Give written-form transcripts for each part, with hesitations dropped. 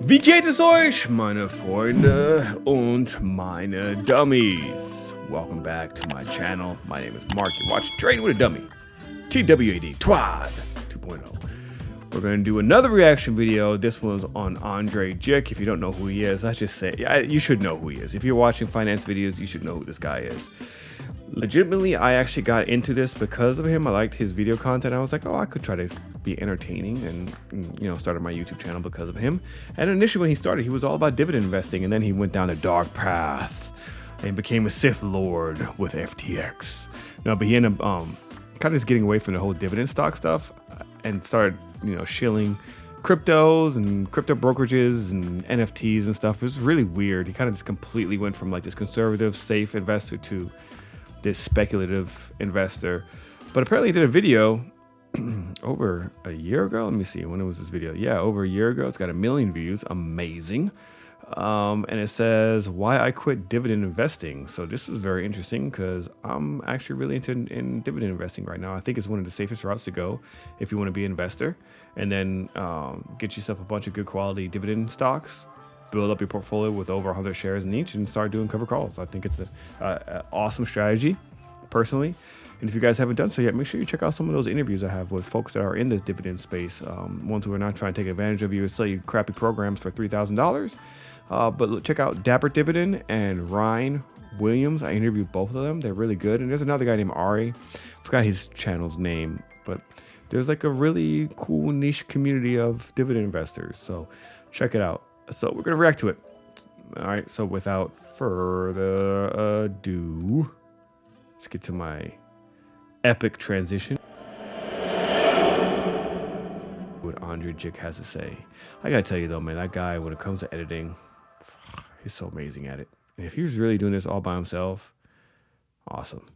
Wie geht es euch, meine Freunde und meine Dummies? Welcome back to my channel. My name is Mark. You're watching Trading with a Dummy. TWAD, TWAD 2.0. We're going to do another reaction video. This one's on Andrei Jikh. If you don't know who he is, I just say, you should know who he is. If you're watching finance videos, you should know who this guy is. Legitimately, I actually got into this because of him. I liked his video content. I was like, oh, I could try to be entertaining, and started my YouTube channel because of him. And initially when he started, he was all about dividend investing, and then he went down a dark path and became a Sith Lord with FTX. No, but he ended up kind of just getting away from the whole dividend stock stuff and started, shilling cryptos and crypto brokerages and NFTs and stuff. It was really weird. He kind of just completely went from like this conservative, safe investor to this speculative investor. But apparently he did a video over a year ago. Let me see, when was this video? Yeah, over a year ago. It's got 1 million views. Amazing. And it says why I quit dividend investing. So this was very interesting because I'm actually really into in dividend investing right now. I think it's one of the safest routes to go if you want to be an investor, and then get yourself a bunch of good quality dividend stocks, build up your portfolio with over 100 shares in each, and start doing cover calls. I think it's an awesome strategy personally. And if you guys haven't done so yet, make sure you check out some of those interviews I have with folks that are in this dividend space. Ones who are not trying to take advantage of you and sell you crappy programs for $3,000. But check out Dapper Dividend and Ryan Williams. I interviewed both of them. They're really good. And there's another guy named Ari. Forgot his channel's name, but there's like a really cool niche community of dividend investors. So check it out. So we're going to react to it. All right. So without further ado, let's get to my epic transition. What Andrei Jikh has to say. I gotta tell you though, man, that guy, when it comes to editing, he's so amazing at it. And if he was really doing this all by himself, awesome.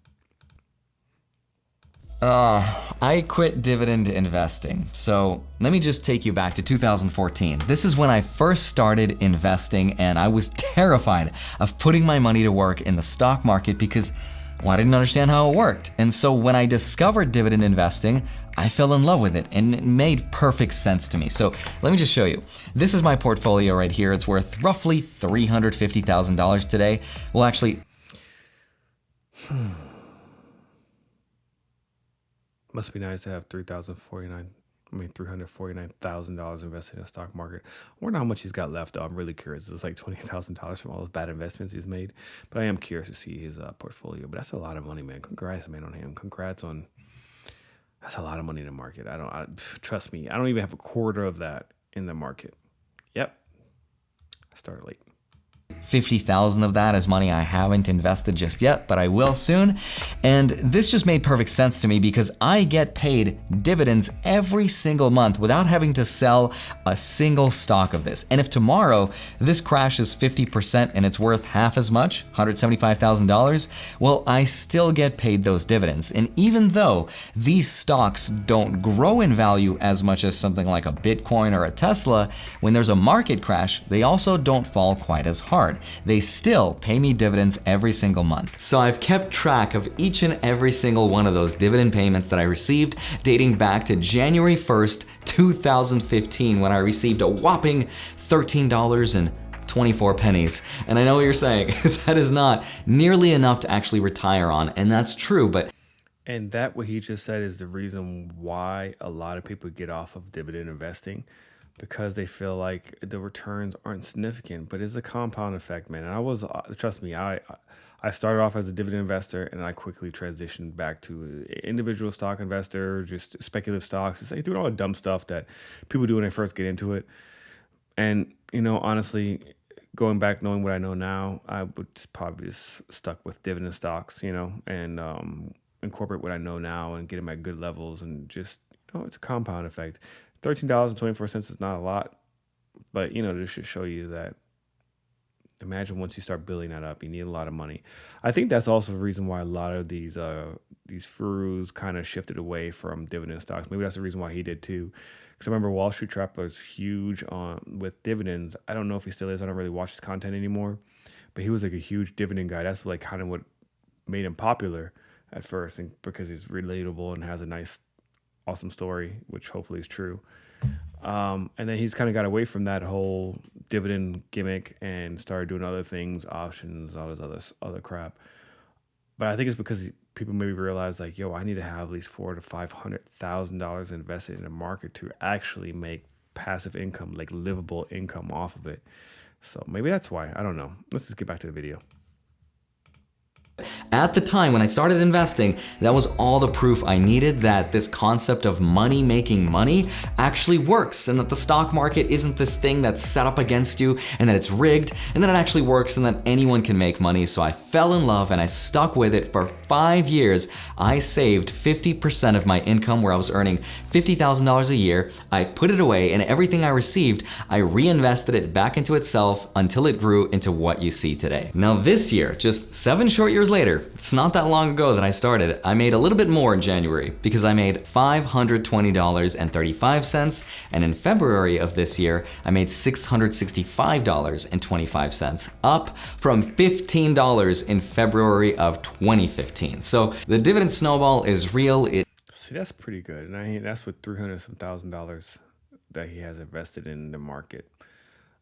I quit dividend investing. So let me just take you back to 2014. This is when I first started investing, and I was terrified of putting my money to work in the stock market because, well, I didn't understand how it worked. And so when I discovered dividend investing, I fell in love with it, and it made perfect sense to me. So let me just show you. This is my portfolio right here. It's worth roughly $350,000 today. Well, actually, must be nice to have $349,000 invested in the stock market. I wonder how much he's got left though. I'm really curious. It's like $20,000 from all those bad investments he's made. But I am curious to see his portfolio. But that's a lot of money, man. Congrats, man, on him. Congrats on. That's a lot of money in the market. Trust me. I don't even have a quarter of that in the market. Yep. I started late. 50,000 of that is money I haven't invested just yet, but I will soon. And this just made perfect sense to me because I get paid dividends every single month without having to sell a single stock of this. And if tomorrow this crashes 50% and it's worth half as much, $175,000, well, I still get paid those dividends. And even though these stocks don't grow in value as much as something like a Bitcoin or a Tesla, when there's a market crash, they also don't fall quite as hard. They still pay me dividends every single month. So I've kept track of each and every single one of those dividend payments that I received dating back to January 1st, 2015, when I received a whopping $13.24. And I know what you're saying, that is not nearly enough to actually retire on, and that's true, but And that what he just said is the reason why a lot of people get off of dividend investing, because they feel like the returns aren't significant. But it's a compound effect, man. And I was, trust me, I started off as a dividend investor, and I quickly transitioned back to individual stock investor, just speculative stocks, just like doing all the dumb stuff that people do when they first get into it. And honestly, going back knowing what I know now, I would probably just stuck with dividend stocks, and incorporate what I know now and get them at good levels, and just it's a compound effect. $13.24 is not a lot, but this should show you that. Imagine once you start building that up, you need a lot of money. I think that's also the reason why a lot of these furus kind of shifted away from dividend stocks. Maybe that's the reason why he did too. Because I remember Wall Street Trap was huge with dividends. I don't know if he still is. I don't really watch his content anymore, but he was like a huge dividend guy. That's like kind of what made him popular at first, and because he's relatable and has a nice, awesome story, which hopefully is true. And then he's kind of got away from that whole dividend gimmick and started doing other things, options, all this other crap. But I think it's because people maybe realize like, yo, I need to have at least $400,000 to $500,000 invested in the market to actually make passive income, like livable income off of it. So maybe that's why. I don't know. Let's just get back to the video. At the time when I started investing, that was all the proof I needed that this concept of money making money actually works, and that the stock market isn't this thing that's set up against you and that it's rigged, and that it actually works and that anyone can make money. So I fell in love and I stuck with it for 5 years. I saved 50% of my income, where I was earning $50,000 a year. I put it away, and everything I received, I reinvested it back into itself until it grew into what you see today. Now this year, just 7 short years later, it's not that long ago that I started, I made a little bit more in January because I made $520.35, and in February of this year, I made $665.25, up from $15 in February of 2015. So the dividend snowball is real. See, that's pretty good. And that's with $300,000 that he has invested in the market.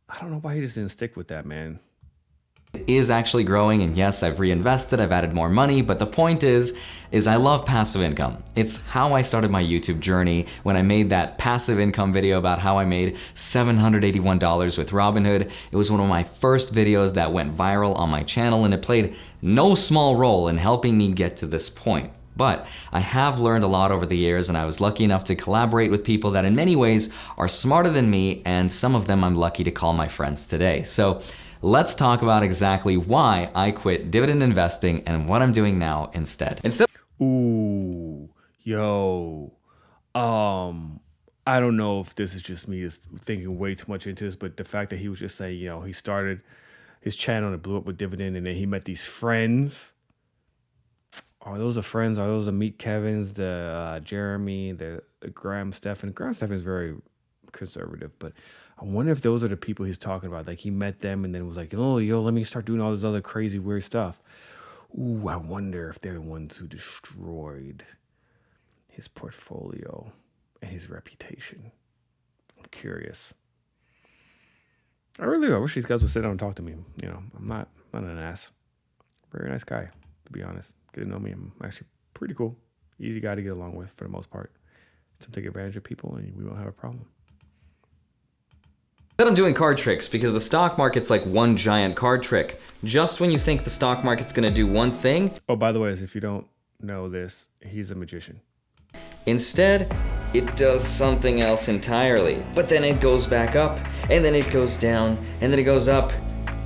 I don't know why he just didn't stick with that, man. It is actually growing, and yes, I've reinvested, I've added more money, but the point is I love passive income. It's how I started my YouTube journey when I made that passive income video about how I made $781 with Robinhood. It was one of my first videos that went viral on my channel, and it played no small role in helping me get to this point. But I have learned a lot over the years, and I was lucky enough to collaborate with people that in many ways are smarter than me, and some of them I'm lucky to call my friends today. So let's talk about exactly why I quit dividend investing and what I'm doing now instead. Ooh, yo, I don't know if this is just me just thinking way too much into this, but the fact that he was just saying, you know, he started his channel and it blew up with dividend, and then he met these friends. Are those the friends? Are those the Meet Kevins, the Jeremy, the Graham Stephan? Graham Stephan is very conservative, but I wonder if those are the people he's talking about. Like he met them and then was like, oh, yo, let me start doing all this other crazy, weird stuff. Ooh, I wonder if they're the ones who destroyed his portfolio and his reputation. I'm curious. I wish these guys would sit down and talk to me. You know, I'm not an ass. Very nice guy, to be honest. Get to know me. I'm actually pretty cool. Easy guy to get along with for the most part. To take advantage of people and we won't have a problem. But I'm doing card tricks because the stock market's like one giant card trick. Just when you think the stock market's gonna do one thing. Oh, by the way, if you don't know this, he's a magician. Instead, it does something else entirely. But then it goes back up, and then it goes down, and then it goes up,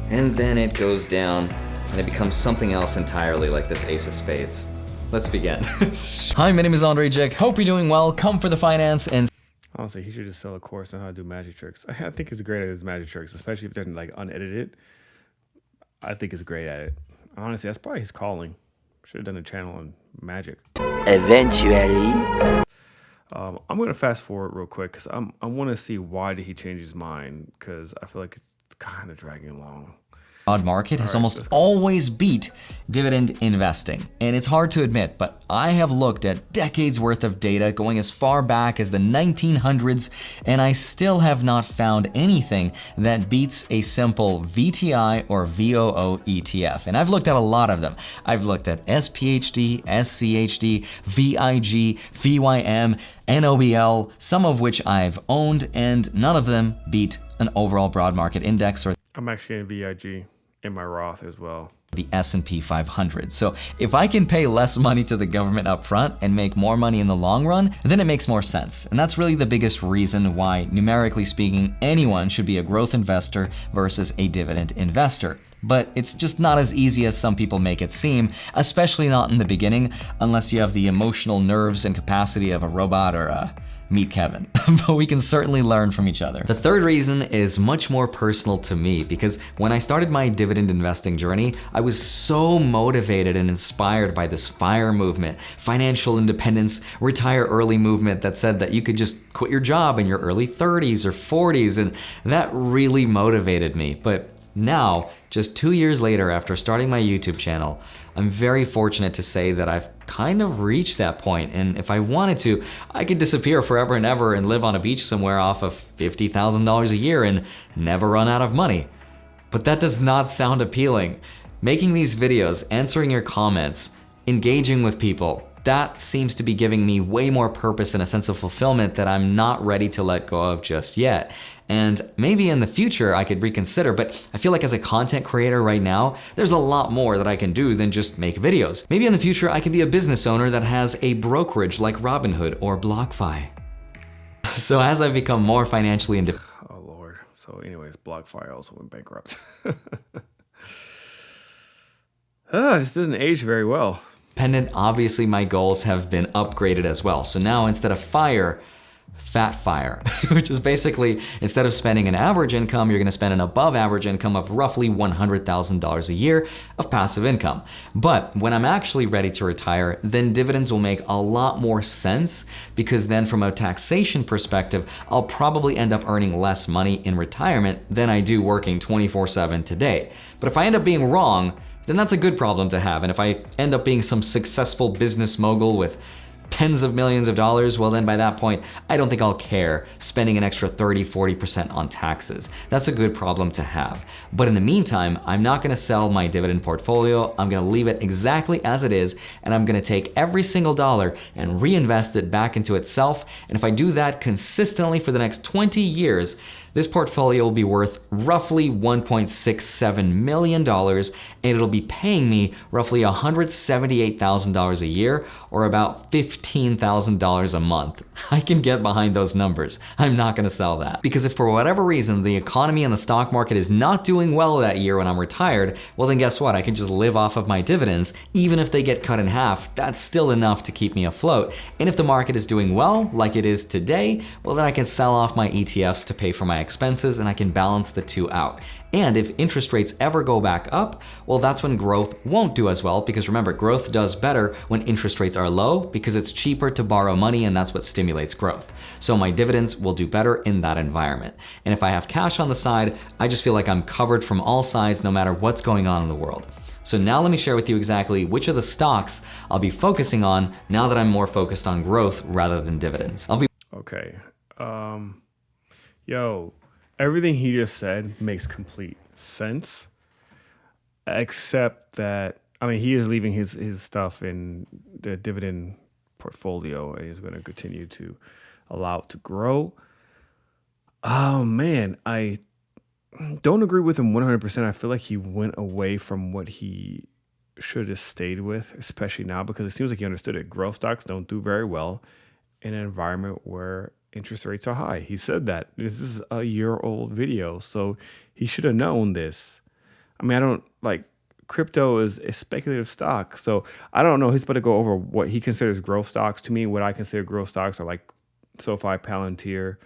and then it goes down, and it becomes something else entirely, like this Ace of Spades. Let's begin. Hi, my name is Andrei Jikh. Hope you're doing well. Come for the finance and... Honestly, he should just sell a course on how to do magic tricks. I think he's great at his magic tricks, especially if they're like unedited. I think he's great at it. Honestly, that's probably his calling. Should have done a channel on magic. Eventually. I'm going to fast forward real quick because I want to see why did he change his mind, because I feel like it's kind of dragging along. Broad market has almost always beat dividend investing. And it's hard to admit, but I have looked at decades worth of data going as far back as the 1900s, and I still have not found anything that beats a simple VTI or VOO ETF. And I've looked at a lot of them. I've looked at SPHD, SCHD, VIG, VYM, NOBL, some of which I've owned, and none of them beat an overall broad market index or I'm actually in VIG in my Roth as well. The S&P 500. So if I can pay less money to the government up front and make more money in the long run, then it makes more sense. And that's really the biggest reason why, numerically speaking, anyone should be a growth investor versus a dividend investor. But it's just not as easy as some people make it seem, especially not in the beginning, unless you have the emotional nerves and capacity of a robot or a Meet Kevin. But we can certainly learn from each other. The third reason is much more personal to me, because when I started my dividend investing journey, I was so motivated and inspired by this FIRE movement, financial independence, retire early movement that said that you could just quit your job in your early 30s or 40s, and that really motivated me. But now, just 2 years later after starting my YouTube channel, I'm very fortunate to say that I've kind of reached that point, and if I wanted to, I could disappear forever and ever and live on a beach somewhere off of $50,000 a year and never run out of money. But that does not sound appealing. Making these videos, answering your comments, engaging with people, that seems to be giving me way more purpose and a sense of fulfillment that I'm not ready to let go of just yet. And maybe in the future I could reconsider, but I feel like as a content creator right now, there's a lot more that I can do than just make videos. Maybe in the future I can be a business owner that has a brokerage like Robinhood or BlockFi. So as I've become more financially independent. Oh Lord. So anyways, BlockFi also went bankrupt. This doesn't age very well. Obviously my goals have been upgraded as well. So now instead of fire, fat fire, which is basically instead of spending an average income, you're gonna spend an above average income of roughly $100,000 a year of passive income. But when I'm actually ready to retire, then dividends will make a lot more sense, because then from a taxation perspective, I'll probably end up earning less money in retirement than I do working 24/7 today. But if I end up being wrong, then that's a good problem to have. And if I end up being some successful business mogul with tens of millions of dollars, well then by that point, I don't think I'll care spending an extra 30-40% on taxes. That's a good problem to have. But in the meantime, I'm not gonna sell my dividend portfolio. I'm gonna leave it exactly as it is, and I'm gonna take every single dollar and reinvest it back into itself. And if I do that consistently for the next 20 years, this portfolio will be worth roughly $1.67 million, and it'll be paying me roughly $178,000 a year, or about $15,000 a month. I can get behind those numbers. I'm not gonna sell that. Because if for whatever reason the economy and the stock market is not doing well that year when I'm retired, well then guess what? I can just live off of my dividends. Even if they get cut in half, that's still enough to keep me afloat. And if the market is doing well, like it is today, well then I can sell off my ETFs to pay for my expenses, and I can balance the two out. And if interest rates ever go back up, well that's when growth won't do as well, because remember, growth does better when interest rates are low, because it's cheaper to borrow money and that's what stimulates growth. So my dividends will do better in that environment. And if I have cash on the side, I just feel like I'm covered from all sides no matter what's going on in the world. So now let me share with you exactly which of the stocks I'll be focusing on now that I'm more focused on growth rather than dividends. Okay. Yo, everything he just said makes complete sense, except that, I mean, he is leaving his stuff in the dividend portfolio, and he's going to continue to allow it to grow. Oh, man, I don't agree with him 100%. I feel like he went away from what he should have stayed with, especially now, because it seems like he understood it. Growth stocks don't do very well in an environment where interest rates are high. He said that. This is a year-old video, so he should have known this. I mean, I don't like, crypto is a speculative stock, so I don't know. He's about to go over what he considers growth stocks. To me, what I consider growth stocks are like SoFi, Palantir,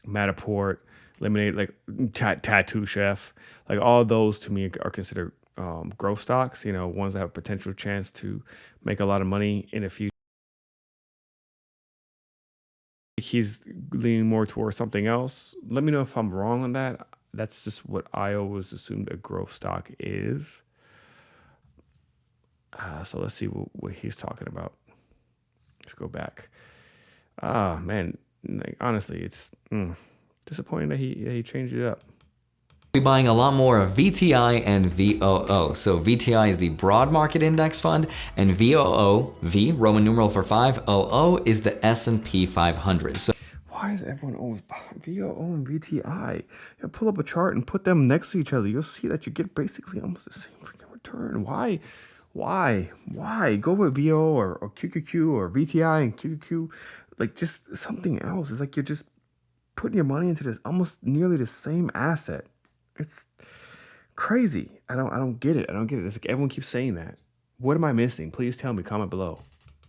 Matterport, Lemonade, like Tattoo Chef. Like all those to me are considered growth stocks, you know, ones that have potential chance to make a lot of money in the future. He's leaning more towards something else. Let me know if I'm wrong on that. That's just what I always assumed a growth stock is. So let's see what he's talking about. Let's go back. Man, like, honestly, it's disappointing that he changed it up. Be buying a lot more of VTI and VOO. So VTI is the broad market index fund, and VOO, V, Roman numeral for 5, OO is the S&P 500. So why is everyone always VOO and VTI? You pull up a chart and put them next to each other. You'll see that you get basically almost the same freaking return. Why? Go with VOO or QQQ or VTI and QQQ. Like just something else. It's like you're just putting your money into this almost nearly the same asset. It's crazy. I don't get it. It's like everyone keeps saying that. What am I missing? Please tell me. Comment below.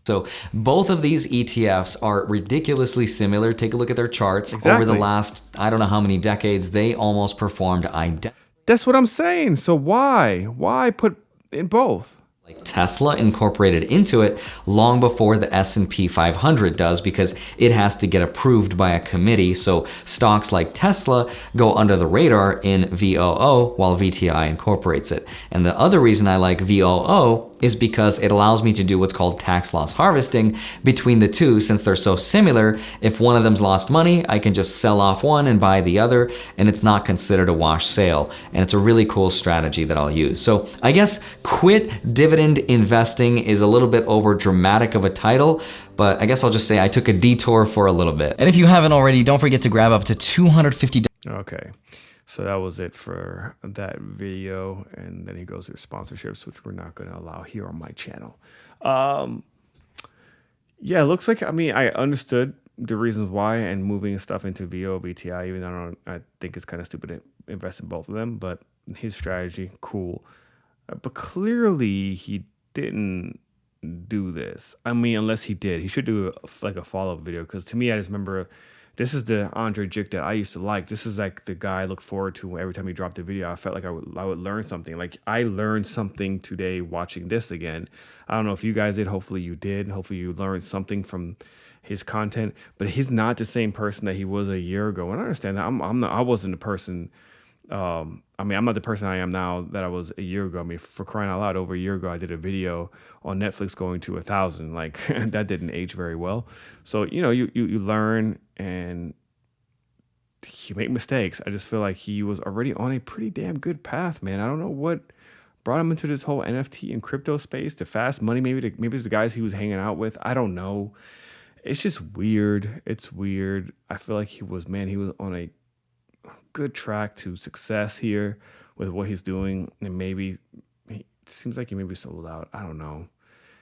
So both of these ETFs are ridiculously similar. Take a look at their charts. Exactly. Over the last, I don't know how many decades, they almost performed identically. That's what I'm saying. So why put in both? like Tesla incorporated into it long before the S&P 500 does, because it has to get approved by a committee. So stocks like Tesla go under the radar in VOO while VTI incorporates it. And the other reason I like VOO is because it allows me to do what's called tax loss harvesting between the two. Since they're so similar, if one of them's lost money, I can just sell off one and buy the other, and it's not considered a wash sale. And it's a really cool strategy that I'll use. So I guess quit dividend investing is a little bit over dramatic of a title, but I guess I'll just say I took a detour for a little bit. And if you haven't already, don't forget to grab up to $250. Okay, so that was it for that video, and then he goes through sponsorships, which we're not going to allow here on my channel. Yeah, it looks like, I mean, I understood the reasons why, and moving stuff into VO, BTI, even though I think it's kind of stupid to invest in both of them, but his strategy, cool. But clearly he didn't do this. I mean, unless he did, he should do like a follow-up video, because to me, I just remember this is the Andrei Jikh that I used to like. This is like the guy I look forward to every time he dropped a video. I felt like I would learn something. Like I learned something today watching this again. I don't know if you guys did. Hopefully you did. Hopefully you learned something from his content. But he's not the same person that he was a year ago. And I understand that. I wasn't the person. I mean, I'm not the person I am now that I was a year ago. I mean, for crying out loud, over a year ago, I did a video on Netflix going to 1,000. Like that didn't age very well. So, you know, you learn and you make mistakes. I just feel like he was already on a pretty damn good path, man. I don't know what brought him into this whole NFT and crypto space, the fast money. Maybe it's the guys he was hanging out with. I don't know. It's just weird. It's weird. I feel like he was on a good track to success here with what he's doing, and maybe it seems like he maybe sold out. I don't know.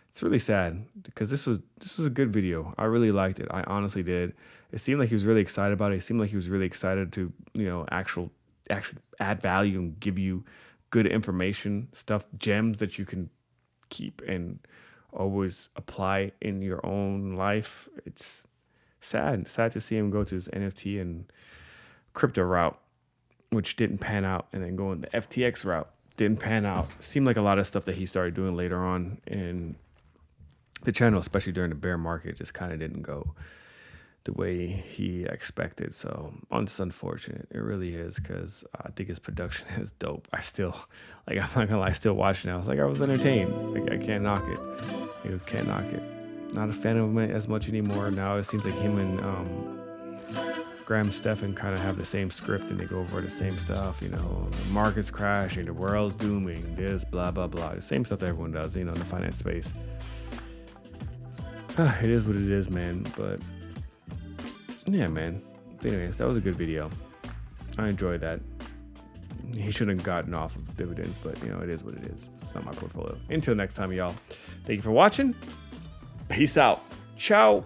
It's really sad because this was a good video. I really liked it. I honestly did. It seemed like he was really excited about it. It seemed like he was really excited to, you know, actually add value and give you good information, stuff, gems that you can keep and always apply in your own life. It's sad to see him go to his NFT and crypto route, which didn't pan out, and then going the FTX route didn't pan out. Seemed like a lot of stuff that he started doing later on in the channel, especially during the bear market, just kind of didn't go the way he expected. So it's unfortunate. It really is, because I think his production is dope. I'm not gonna lie, still watching it. I was entertained. Like, I can't knock it. You can't knock it. Not a fan of him as much anymore. Now it seems like him and Graham Stephan kind of have the same script, and they go over the same stuff, you know, the market's crashing, the world's dooming, this, blah, blah, blah. The same stuff that everyone does, you know, in the finance space. It is what it is, man. But yeah, man. Anyways, that was a good video. I enjoyed that. He shouldn't have gotten off of dividends, but you know, it is what it is. It's not my portfolio. Until next time, y'all. Thank you for watching. Peace out. Ciao.